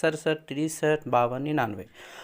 67 63 52 99۔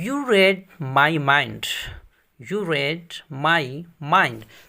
You read my mind. You read my mind.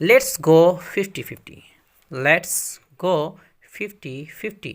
Let's go 50-50. Let's go 50-50.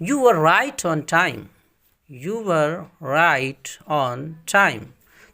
You were right on time. You were right on time.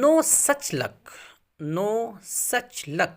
No such luck. No such luck.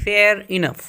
Fair enough.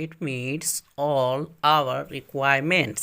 It meets all our requirements.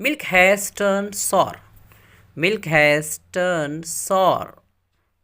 Milk has turned sour. Milk has turned sour.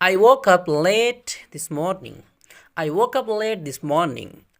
I woke up late this morning. I woke up late this morning.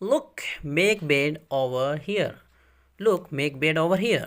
Look, make bed over here. Look, make bed over here.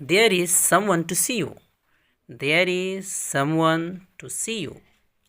There is someone to see you. There is someone to see you.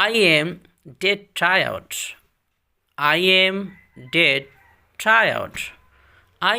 I am dead tired. I am dead tired. I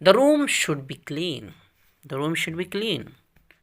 The room should be clean. The room should be clean.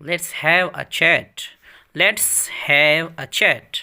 Let's have a chat. Let's have a chat.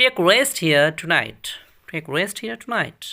Take rest here tonight. Take rest here tonight.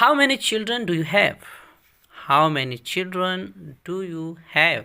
How many children do you have? How many children do you have?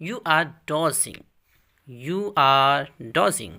You are dozing. You are dozing.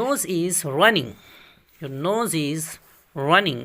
Nose is running. Your nose is running.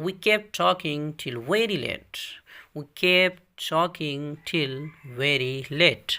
We kept talking till very late. We kept talking till very late.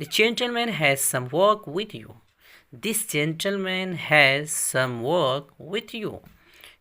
The gentleman has some work with you. This gentleman has some work with you.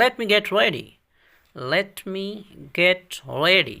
Let me get ready. Let me get ready.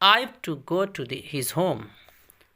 I have to go to his home.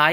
I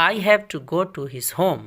I have to go to his home.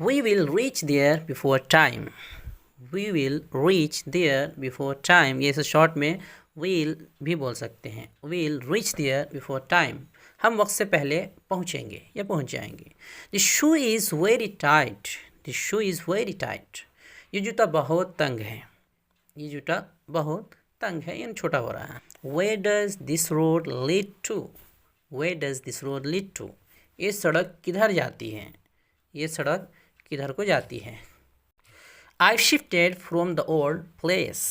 We will reach there before time. we will reach there before time. ये इसे short में will भी बोल सकते हैं. We'll reach there before time. हम वक्त से पहले पहुँचेंगे या पहुँच जाएंगे. The shoe is very tight. The shoe is very tight. ये जूता बहुत तंग है. ये जूता बहुत तंग है, यानी छोटा हो रहा है. Where does this road lead to? Where does this road lead to? ये सड़क किधर जाती है? ये सड़क किधर को जाती है? I've shifted from the old place.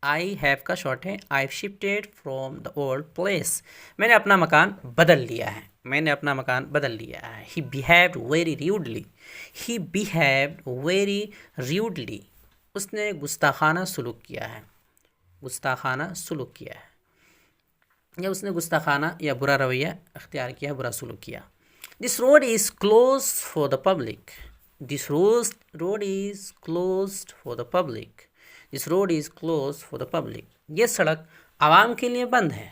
I have का शॉर्ट है. I've shifted from the old place. मैंने अपना मकान बदल लिया है. मैंने अपना मकान बदल लिया है. He behaved very rudely. He behaved very rudely. उसने गुस्ताखाना सलूक किया है. गुस्ताखाना सलूक किया है, या उसने गुस्ताखाना या बुरा रवैया अख्तियार किया, बुरा सलूक किया. This road is closed for the public. This road is closed for the public. This road is closed for the public. ये सड़क आवाम के लिए बंद है.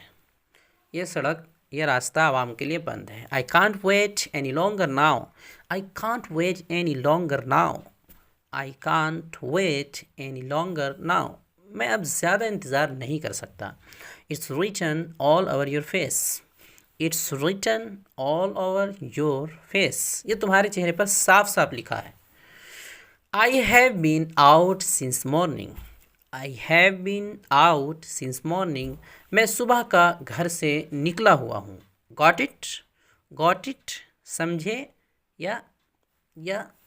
ये सड़क, ये रास्ता आवाम के लिए बंद है. I can't wait any longer now. I can't wait any longer now. I can't wait any longer now. मैं अब ज़्यादा इंतज़ार नहीं कर सकता. It's written all over your face. It's written all over your face. ये तुम्हारे चेहरे पर साफ साफ लिखा है. I have been out since morning. I have been out since morning. मैं सुबह का घर से निकला हुआ हूँ. Got it? Got it? समझे? या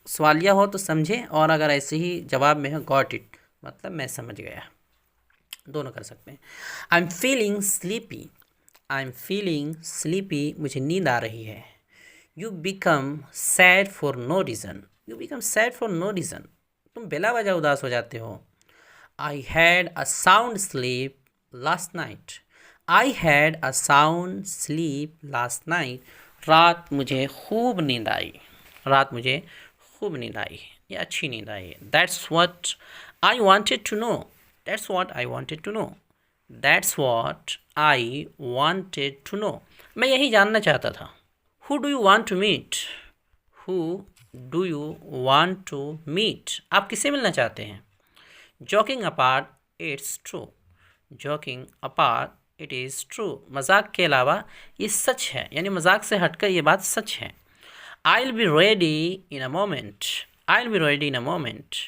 सवालिया हो तो समझे, और अगर ऐसे ही जवाब में है got it मतलब मैं समझ गया. दोनों कर सकते हैं. I'm feeling sleepy. I'm feeling sleepy. मुझे नींद आ रही है. You become sad for no reason. You become sad for no reason. तुम बिला वजह उदास हो जाते हो. I had a sound sleep last night. I had a sound sleep last night. रात मुझे खूब नींद आई. रात मुझे खूब नींद आई या अच्छी नींद आई. That's what I wanted to know. That's what I wanted to know. That's what I wanted to know. मैं यही जानना चाहता था. Who do you want to meet? Who do you want to meet? आप किससे मिलना चाहते हैं? Joking apart, it's true. Joking apart, it is true. मजाक के अलावा ये सच है, यानी मजाक से हटकर ये बात सच है. I'll be ready in a moment. I'll be ready in a moment.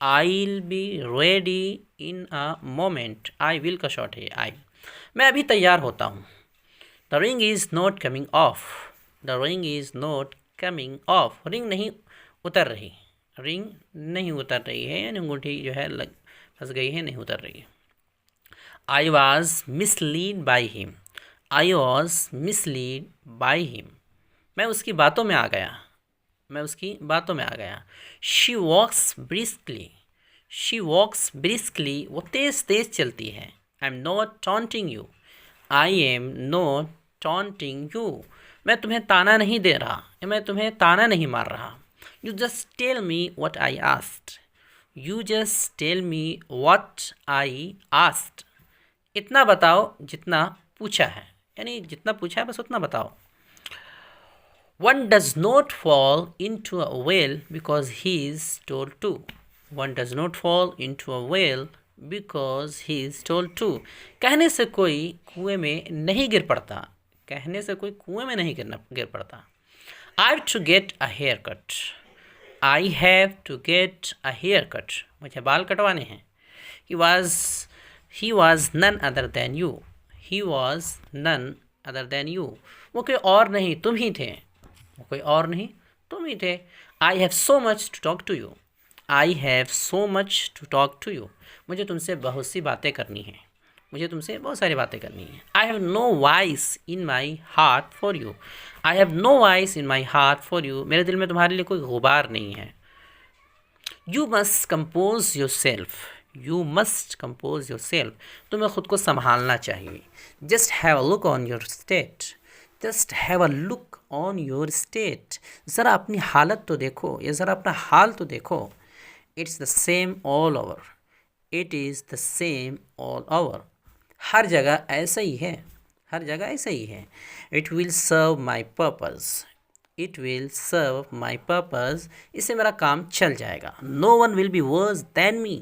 I'll be ready in a moment. I will का शॉर्ट है. I. मैं अभी तैयार होता हूँ. The ring is not coming off. The ring is not coming off. Ring नहीं उतर रही. रिंग नहीं उतर रही है, यानी अंगूठी जो है फंस गई है, नहीं उतर रही है. I was misled by him. I was misled by him. मैं उसकी बातों में आ गया. मैं उसकी बातों में आ गया. She walks briskly. She walks briskly. वो तेज़ तेज़ चलती है. I'm not taunting you. I am not taunting you. मैं तुम्हें ताना नहीं दे रहा, मैं तुम्हें ताना नहीं मार रहा. You just tell me what I asked. You just tell me what I asked. इतना बताओ जितना पूछा है, यानी जितना पूछा है बस उतना बताओ. One does not fall into a well because he is told to. One does not fall into a well because he is told to. कहने से कोई कुएं में नहीं गिर पड़ता. कहने से कोई कुएं में नहीं गिर पड़ता. I have to get a haircut. I have to get a haircut. मुझे बाल कटवाने हैं. He was none other than you. He was none other than you. वो कोई और नहीं, तुम ही थे. वो कोई और नहीं, तुम ही थे. I have so much to talk to you. I have so much to talk to you. मुझे तुमसे बहुत सी बातें करनी हैं. मुझे तुमसे बहुत सारी बातें करनी हैं. I have no voice in my heart for you. I have no voice in my heart for you. मेरे दिल में तुम्हारे लिए कोई गुबार नहीं है. You must compose yourself. You must compose yourself. तुम्हें खुद को संभालना चाहिए. Just have a look on your state. Just have a look on your state. ज़रा अपनी हालत तो देखो, या ज़रा अपना हाल तो देखो. It's the same all over. It is the same all over. हर जगह ऐसा ही है. हर जगह ऐसा ही है. It will serve my purpose. It will serve my purpose. इससे मेरा काम चल जाएगा. No one will be worse than me.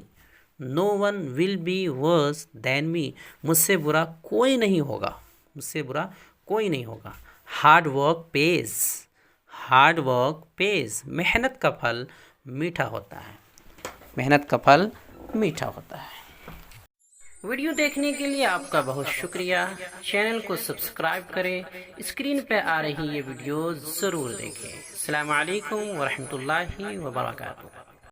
No one will be worse than me. मुझसे बुरा कोई नहीं होगा. मुझसे बुरा कोई नहीं होगा. Hard work pays. Hard work pays. मेहनत का फल मीठा होता है. मेहनत का फल मीठा होता है. वीडियो देखने के लिए आपका बहुत शुक्रिया. चैनल को सब्सक्राइब करें. स्क्रीन पे आ रही ये वीडियो ज़रूर देखें. अस्सलामु अलैकुम व रहमतुल्लाहि व बरकातुहू.